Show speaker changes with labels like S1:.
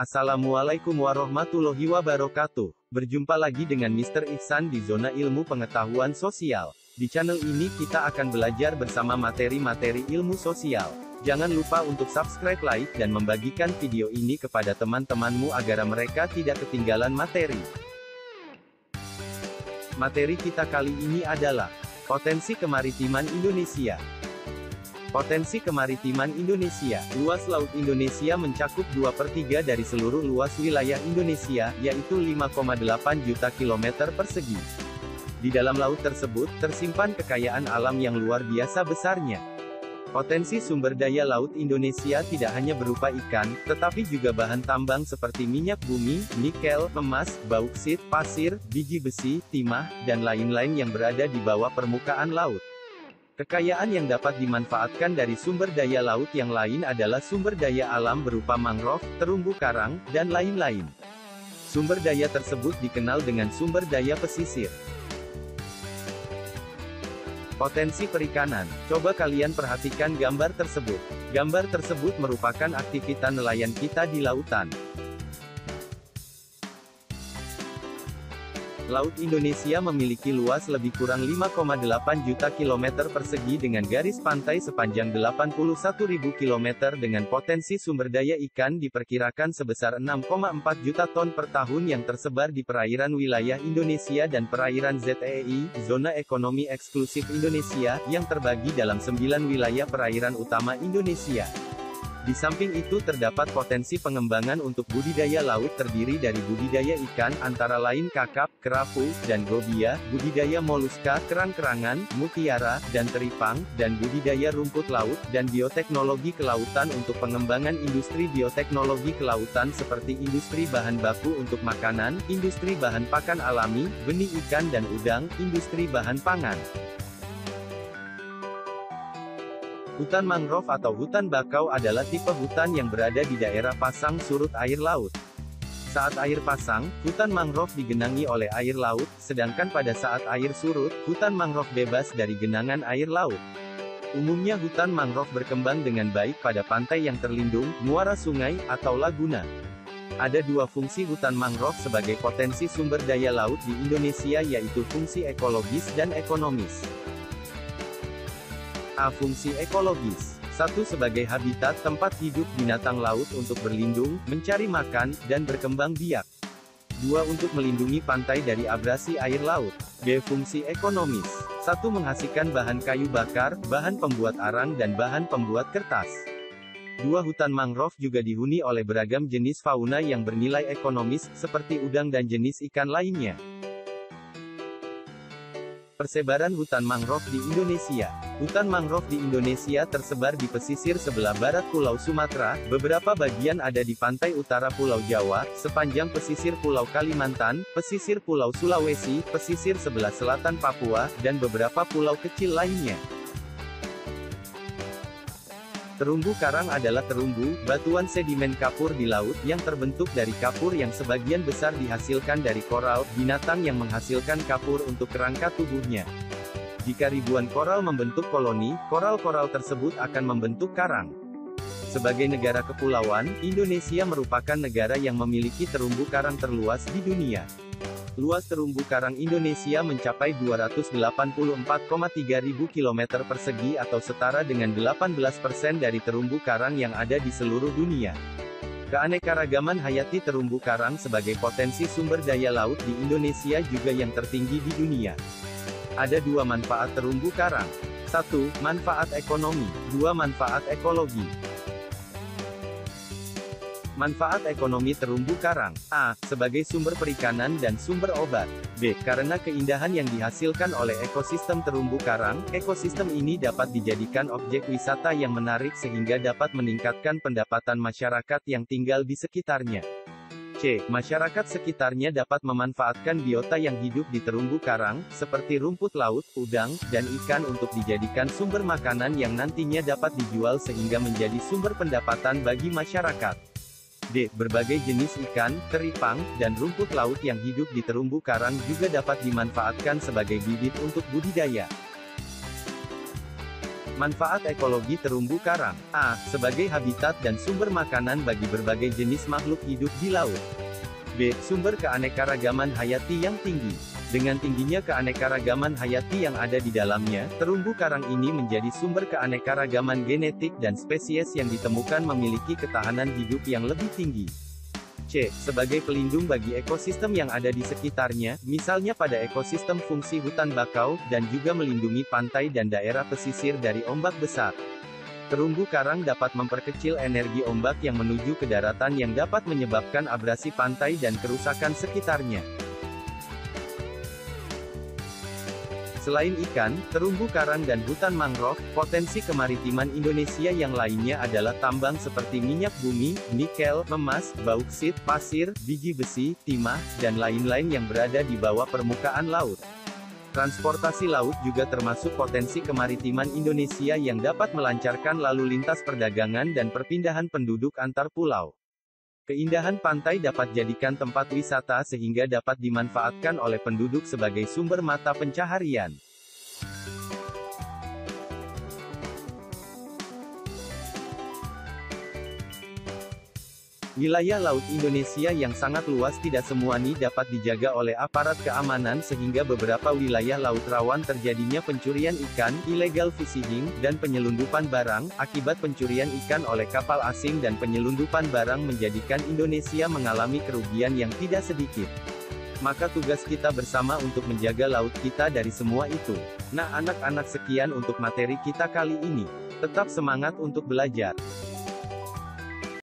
S1: Assalamualaikum warahmatullahi wabarakatuh. Berjumpa lagi dengan Mr. Ihsan di Zona Ilmu Pengetahuan Sosial. Di channel ini kita akan belajar bersama materi-materi ilmu sosial. Jangan lupa untuk subscribe, like, dan membagikan video ini kepada teman-temanmu agar mereka tidak ketinggalan materi. Materi kita kali ini adalah potensi kemaritiman Indonesia. Potensi kemaritiman Indonesia. Luas laut Indonesia mencakup 2/3 dari seluruh luas wilayah Indonesia, yaitu 5,8 juta kilometer persegi. Di dalam laut tersebut, tersimpan kekayaan alam yang luar biasa besarnya. Potensi sumber daya laut Indonesia tidak hanya berupa ikan, tetapi juga bahan tambang seperti minyak bumi, nikel, emas, bauksit, pasir, biji besi, timah, dan lain-lain yang berada di bawah permukaan laut. Kekayaan yang dapat dimanfaatkan dari sumber daya laut yang lain adalah sumber daya alam berupa mangrove, terumbu karang, dan lain-lain. Sumber daya tersebut dikenal dengan sumber daya pesisir. Potensi perikanan. Coba kalian perhatikan gambar tersebut. Gambar tersebut merupakan aktivitas nelayan kita di lautan. Laut Indonesia memiliki luas lebih kurang 5,8 juta kilometer persegi dengan garis pantai sepanjang 81.000 km dengan potensi sumber daya ikan diperkirakan sebesar 6,4 juta ton per tahun yang tersebar di perairan wilayah Indonesia dan perairan ZEI, Zona Ekonomi Eksklusif Indonesia, yang terbagi dalam 9 wilayah perairan utama Indonesia. Di samping itu terdapat potensi pengembangan untuk budidaya laut terdiri dari budidaya ikan, antara lain kakap, kerapu, dan gobia, budidaya moluska, kerang-kerangan, mutiara, dan teripang, dan budidaya rumput laut, dan bioteknologi kelautan untuk pengembangan industri bioteknologi kelautan seperti industri bahan baku untuk makanan, industri bahan pakan alami, benih ikan dan udang, industri bahan pangan. Hutan mangrove atau hutan bakau adalah tipe hutan yang berada di daerah pasang surut air laut. Saat air pasang, hutan mangrove digenangi oleh air laut, sedangkan pada saat air surut, hutan mangrove bebas dari genangan air laut. Umumnya hutan mangrove berkembang dengan baik pada pantai yang terlindung, muara sungai, atau laguna. Ada dua fungsi hutan mangrove sebagai potensi sumber daya laut di Indonesia, yaitu fungsi ekologis dan ekonomis. A. Fungsi ekologis. 1. Sebagai habitat tempat hidup binatang laut untuk berlindung, mencari makan, dan berkembang biak. 2. Untuk melindungi pantai dari abrasi air laut. B. Fungsi ekonomis. 1. Menghasilkan bahan kayu bakar, bahan pembuat arang dan bahan pembuat kertas. 2. Hutan mangrove juga dihuni oleh beragam jenis fauna yang bernilai ekonomis, seperti udang dan jenis ikan lainnya. Persebaran hutan mangrove di Indonesia. Hutan mangrove di Indonesia tersebar di pesisir sebelah barat Pulau Sumatera, beberapa bagian ada di pantai utara Pulau Jawa, sepanjang pesisir Pulau Kalimantan, pesisir Pulau Sulawesi, pesisir sebelah selatan Papua, dan beberapa pulau kecil lainnya. Terumbu karang adalah terumbu, batuan sedimen kapur di laut, yang terbentuk dari kapur yang sebagian besar dihasilkan dari koral, binatang yang menghasilkan kapur untuk kerangka tubuhnya. Jika ribuan koral membentuk koloni, koral-koral tersebut akan membentuk karang. Sebagai negara kepulauan, Indonesia merupakan negara yang memiliki terumbu karang terluas di dunia. Luas terumbu karang Indonesia mencapai 284,3 ribu kilometer persegi atau setara dengan 18% dari terumbu karang yang ada di seluruh dunia. Keanekaragaman hayati terumbu karang sebagai potensi sumber daya laut di Indonesia juga yang tertinggi di dunia. Ada dua manfaat terumbu karang. 1. Manfaat ekonomi. 2. Manfaat ekologi. Manfaat ekonomi terumbu karang. A. Sebagai sumber perikanan dan sumber obat. B. Karena keindahan yang dihasilkan oleh ekosistem terumbu karang, ekosistem ini dapat dijadikan objek wisata yang menarik sehingga dapat meningkatkan pendapatan masyarakat yang tinggal di sekitarnya. C. Masyarakat sekitarnya dapat memanfaatkan biota yang hidup di terumbu karang, seperti rumput laut, udang, dan ikan untuk dijadikan sumber makanan yang nantinya dapat dijual sehingga menjadi sumber pendapatan bagi masyarakat. D. Berbagai jenis ikan, teripang, dan rumput laut yang hidup di terumbu karang juga dapat dimanfaatkan sebagai bibit untuk budidaya. Manfaat ekologi terumbu karang. A. Sebagai habitat dan sumber makanan bagi berbagai jenis makhluk hidup di laut. B. Sumber keanekaragaman hayati yang tinggi. Dengan tingginya keanekaragaman hayati yang ada di dalamnya, terumbu karang ini menjadi sumber keanekaragaman genetik dan spesies yang ditemukan memiliki ketahanan hidup yang lebih tinggi. C. Sebagai pelindung bagi ekosistem yang ada di sekitarnya, misalnya pada ekosistem fungsi hutan bakau, dan juga melindungi pantai dan daerah pesisir dari ombak besar. Terumbu karang dapat memperkecil energi ombak yang menuju ke daratan yang dapat menyebabkan abrasi pantai dan kerusakan sekitarnya. Selain ikan, terumbu karang dan hutan mangrove, potensi kemaritiman Indonesia yang lainnya adalah tambang seperti minyak bumi, nikel, emas, bauksit, pasir, biji besi, timah, dan lain-lain yang berada di bawah permukaan laut. Transportasi laut juga termasuk potensi kemaritiman Indonesia yang dapat melancarkan lalu lintas perdagangan dan perpindahan penduduk antar pulau. Keindahan pantai dapat jadikan tempat wisata sehingga dapat dimanfaatkan oleh penduduk sebagai sumber mata pencaharian. Wilayah laut Indonesia yang sangat luas tidak semua nih dapat dijaga oleh aparat keamanan sehingga beberapa wilayah laut rawan terjadinya pencurian ikan, illegal fishing, dan penyelundupan barang. Akibat pencurian ikan oleh kapal asing dan penyelundupan barang menjadikan Indonesia mengalami kerugian yang tidak sedikit. Maka tugas kita bersama untuk menjaga laut kita dari semua itu. Nah anak-anak, sekian untuk materi kita kali ini. Tetap semangat untuk belajar.